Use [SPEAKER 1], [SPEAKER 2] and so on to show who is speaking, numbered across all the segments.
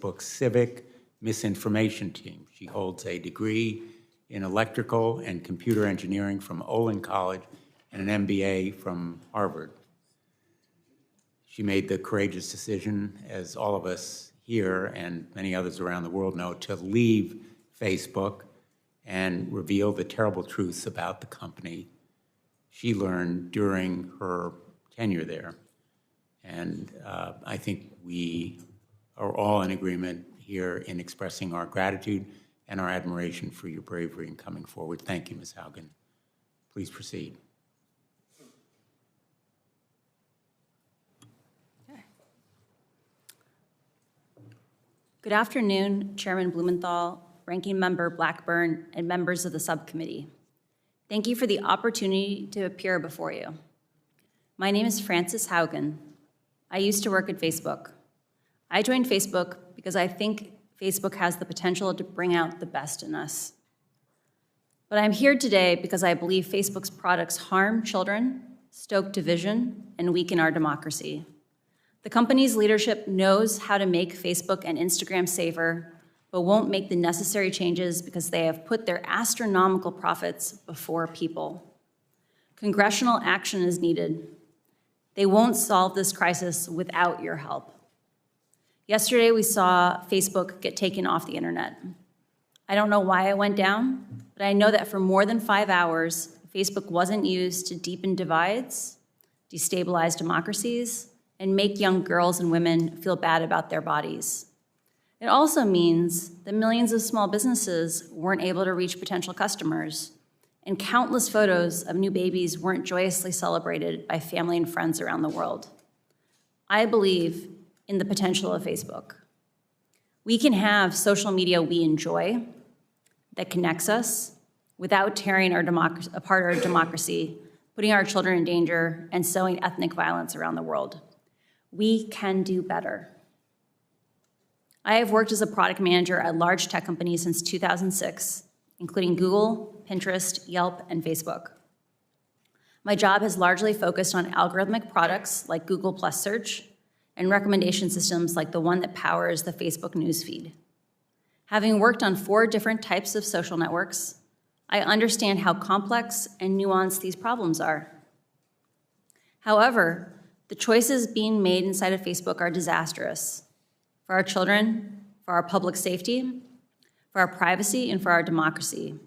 [SPEAKER 1] Facebook's civic misinformation team. She holds a degree in electrical and computer engineering from Olin College and an MBA from Harvard. She made the courageous decision, as all of us here and many others around the world know, to leave Facebook and reveal the terrible truths about the company she learned during her tenure there. And I think we are all in agreement here in expressing our gratitude and our admiration for your bravery in coming forward. Thank you, Ms. Haugen. Please proceed.
[SPEAKER 2] Good afternoon, Chairman Blumenthal, Ranking Member Blackburn, and members of the subcommittee. Thank you for the opportunity to appear before you. My name is Frances Haugen. I used to work at Facebook. I joined Facebook because I think Facebook has the potential to bring out the best in us. But I'm here today because I believe Facebook's products harm children, stoke division, and weaken our democracy. The company's leadership knows how to make Facebook and Instagram safer, but won't make the necessary changes because they have put their astronomical profits before people. Congressional action is needed. They won't solve this crisis without your help. Yesterday, we saw Facebook get taken off the internet. I don't know why it went down, but I know that for more than 5 hours, Facebook wasn't used to deepen divides, destabilize democracies, and make young girls and women feel bad about their bodies. It also means that millions of small businesses weren't able to reach potential customers, and countless photos of new babies weren't joyously celebrated by family and friends around the world. I believe in the potential of Facebook. We can have social media we enjoy that connects us without tearing apart our democracy, putting our children in danger, and sowing ethnic violence around the world. We can do better. I have worked as a product manager at large tech companies since 2006, including Google, Pinterest, Yelp, and Facebook. My job has largely focused on algorithmic products like Google Plus Search and recommendation systems like the one that powers the Facebook newsfeed. Having worked on 4 different types of social networks, I understand how complex and nuanced these problems are. However, the choices being made inside of Facebook are disastrous for our children, for our public safety, for our privacy, and for our democracy.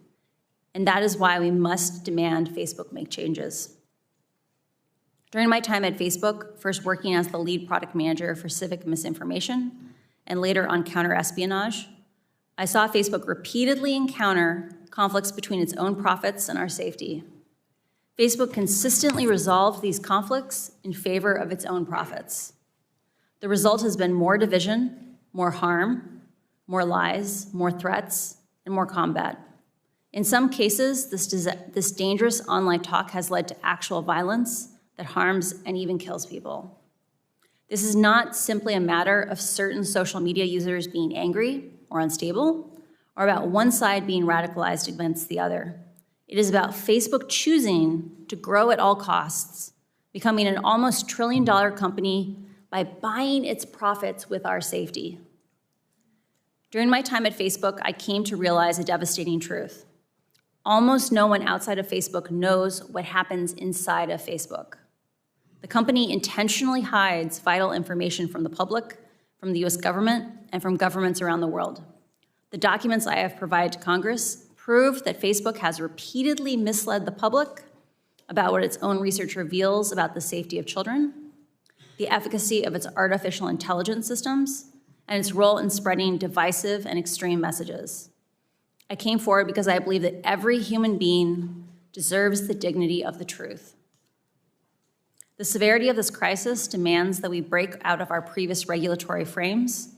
[SPEAKER 2] And that is why we must demand Facebook make changes. During my time at Facebook, first working as the lead product manager for civic misinformation and later on counter-espionage, I saw Facebook repeatedly encounter conflicts between its own profits and our safety. Facebook consistently resolved these conflicts in favor of its own profits. The result has been more division, more harm, more lies, more threats, and more combat. In some cases, this dangerous online talk has led to actual violence that harms and even kills people. This is not simply a matter of certain social media users being angry or unstable, or about one side being radicalized against the other. It is about Facebook choosing to grow at all costs, becoming an almost $1 trillion company by buying its profits with our safety. During my time at Facebook, I came to realize a devastating truth. Almost no one outside of Facebook knows what happens inside of Facebook. The company intentionally hides vital information from the public, from the US government, and from governments around the world. The documents I have provided to Congress prove that Facebook has repeatedly misled the public about what its own research reveals about the safety of children, the efficacy of its artificial intelligence systems, and its role in spreading divisive and extreme messages. I came forward because I believe that every human being deserves the dignity of the truth. The severity of this crisis demands that we break out of our previous regulatory frames.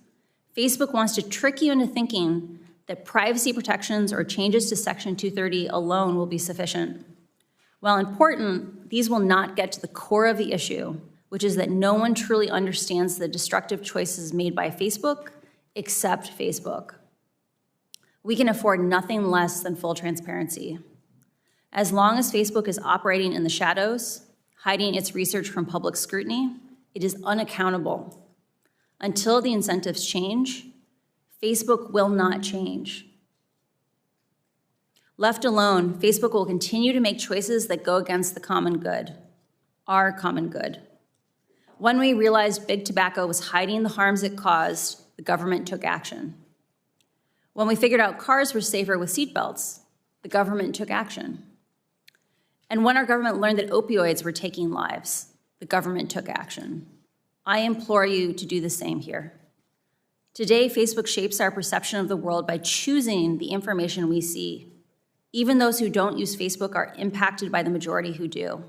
[SPEAKER 2] Facebook wants to trick you into thinking that privacy protections or changes to Section 230 alone will be sufficient. While important, these will not get to the core of the issue, which is that no one truly understands the destructive choices made by Facebook except Facebook. We can afford nothing less than full transparency. As long as Facebook is operating in the shadows, hiding its research from public scrutiny, it is unaccountable. Until the incentives change, Facebook will not change. Left alone, Facebook will continue to make choices that go against the common good, our common good. When we realized big tobacco was hiding the harms it caused, the government took action. When we figured out cars were safer with seatbelts, the government took action. And when our government learned that opioids were taking lives, the government took action. I implore you to do the same here. Today, Facebook shapes our perception of the world by choosing the information we see. Even those who don't use Facebook are impacted by the majority who do.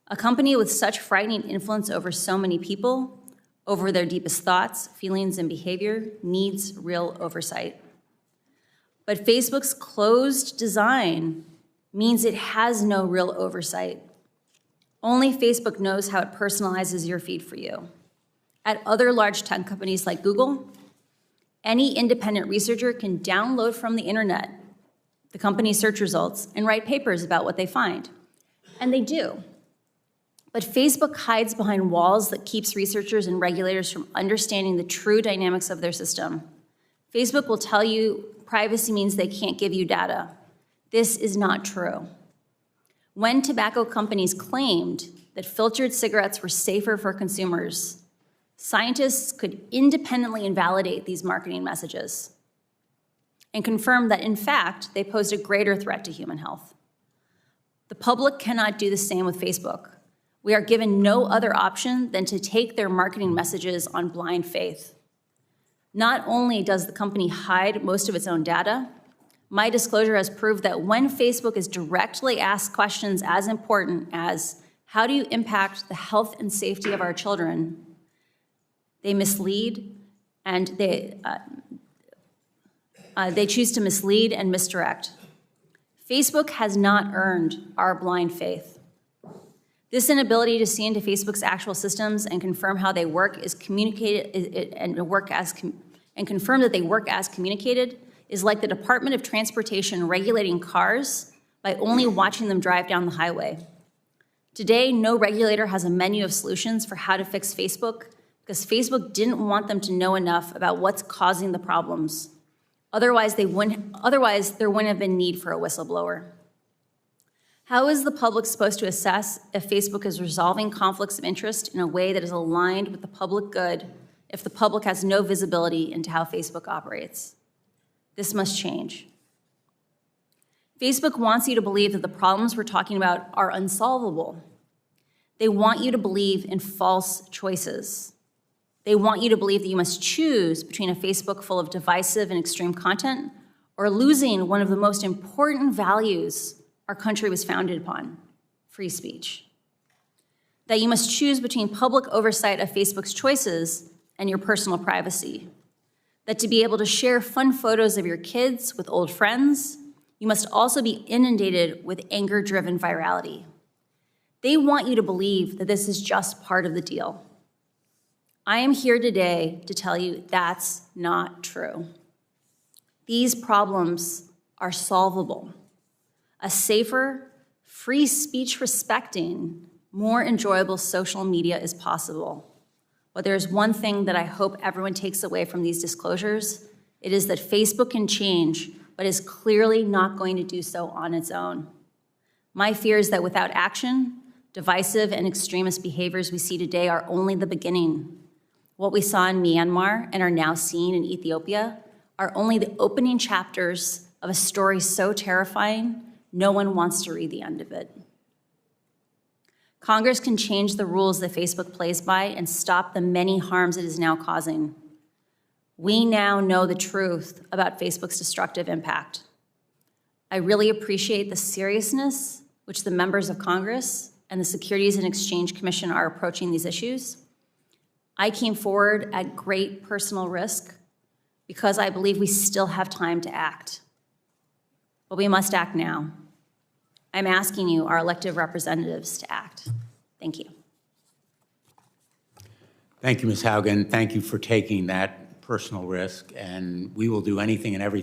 [SPEAKER 2] A company with such frightening influence over so many people, over their deepest thoughts, feelings, and behavior, needs real oversight. But Facebook's closed design means it has no real oversight. Only Facebook knows how it personalizes your feed for you. At other large tech companies like Google, any independent researcher can download from the internet the company's search results and write papers about what they find. And they do. But Facebook hides behind walls that keeps researchers and regulators from understanding the true dynamics of their system. Facebook will tell you privacy means they can't give you data. This is not true. When tobacco companies claimed that filtered cigarettes were safer for consumers, scientists could independently invalidate these marketing messages and confirm that, in fact, they posed a greater threat to human health. The public cannot do the same with Facebook. We are given no other option than to take their marketing messages on blind faith. Not only does the company hide most of its own data, my disclosure has proved that when Facebook is directly asked questions as important as, how do you impact the health and safety of our children, they mislead and they choose to mislead and misdirect. Facebook has not earned our blind faith. This inability to see into Facebook's actual systems and confirm how they work is communicated and confirm that they work as communicated is like the Department of Transportation regulating cars by only watching them drive down the highway. Today, no regulator has a menu of solutions for how to fix Facebook because Facebook didn't want them to know enough about what's causing the problems. Otherwise, there wouldn't have been need for a whistleblower. How is the public supposed to assess if Facebook is resolving conflicts of interest in a way that is aligned with the public good if the public has no visibility into how Facebook operates? This must change. Facebook wants you to believe that the problems we're talking about are unsolvable. They want you to believe in false choices. They want you to believe that you must choose between a Facebook full of divisive and extreme content or losing one of the most important values our country was founded upon, free speech. That you must choose between public oversight of Facebook's choices and your personal privacy. That to be able to share fun photos of your kids with old friends, you must also be inundated with anger-driven virality. They want you to believe that this is just part of the deal. I am here today to tell you that's not true. These problems are solvable. A safer, free speech respecting, more enjoyable social media is possible. But there's one thing that I hope everyone takes away from these disclosures. It is that Facebook can change, but is clearly not going to do so on its own. My fear is that without action, divisive and extremist behaviors we see today are only the beginning. What we saw in Myanmar and are now seeing in Ethiopia are only the opening chapters of a story so terrifying, no one wants to read the end of it. Congress can change the rules that Facebook plays by and stop the many harms it is now causing. We now know the truth about Facebook's destructive impact. I really appreciate the seriousness which the members of Congress and the Securities and Exchange Commission are approaching these issues. I came forward at great personal risk because I believe we still have time to act. But we must act now. I'm asking you, our elected representatives, to act. Thank you.
[SPEAKER 1] Thank you, Ms. Haugen. Thank you for taking that personal risk, and we will do anything and everything